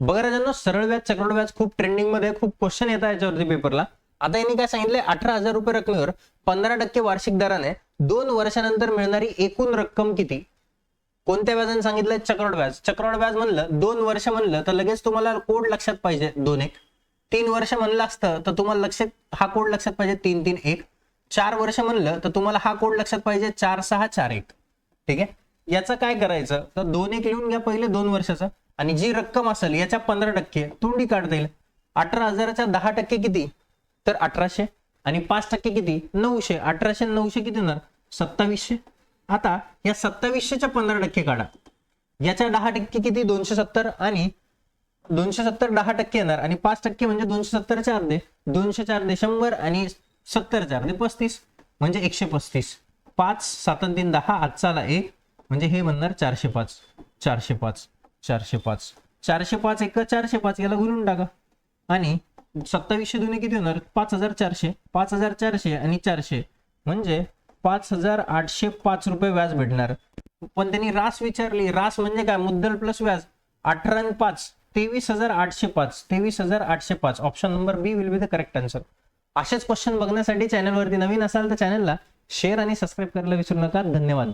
बघा राजांनो, सरळ व्याज चक्रवाढ व्याज खूप ट्रेंडिंग मध्ये, खूप क्वेश्चन येतात याच्यावरती पेपरला. आता यांनी काय सांगितलंय, 18,000 रुपये रकमेवर 15% वार्षिक दराने 2 वर्षानंतर मिळणारी एकूण रक्कम किती. कोणत्या व्याजाने सांगितलंय, चक्रवाढ व्याज. चक्रवाढ व्याज म्हणलं 2 वर्ष म्हणलं तर लगेच तुम्हाला कोड लक्षात पाहिजे 2-1. 3 वर्ष म्हणलं असतं तर तुम्हाला लक्षात हा कोड लक्षात पाहिजे 3-3-1. 4 वर्ष म्हणलं तर तुम्हाला हा कोड लक्षात पाहिजे 4-6-4-1. ठीक आहे. याचं काय करायचं तर 2-1 लिहून घ्या पहिले 2 वर्षाचं, आणि जी रक्कम असेल याच्या 15% तोंडी काढता येईल. 18,000च्या 10% किती तर 1800, आणि 5% किती 900. 1800 900 किती होणार 2700. आता या 2700च्या 15% काढा. याच्या 10% किती 270, आणि 270 10% येणार, आणि 5% म्हणजे 270चे अर्धे, 200चे अर्धे 100, आणि 70चे अर्धे 35, म्हणजे 135. 5 7 3 10, आजचा आला 1, म्हणजे हे म्हणणार 405. 405 405 405 1 405, याला गुणून टाका, आणि 2700 दुने किती होणार 5400. 5400 आणि 400 म्हणजे 5805 रुपये व्याज भेटणार. पण त्यांनी रास विचारली. रास म्हणजे काय, मुद्दल प्लस व्याज. 18 आणि 5 23,805. 23,805. Option number B will be the correct answer. असेच क्वेश्चन बघण्यासाठी चॅनलवरती नवीन असाल तर चॅनलला शेअर आणि सबस्क्राईब करायला विसरू नका. धन्यवाद.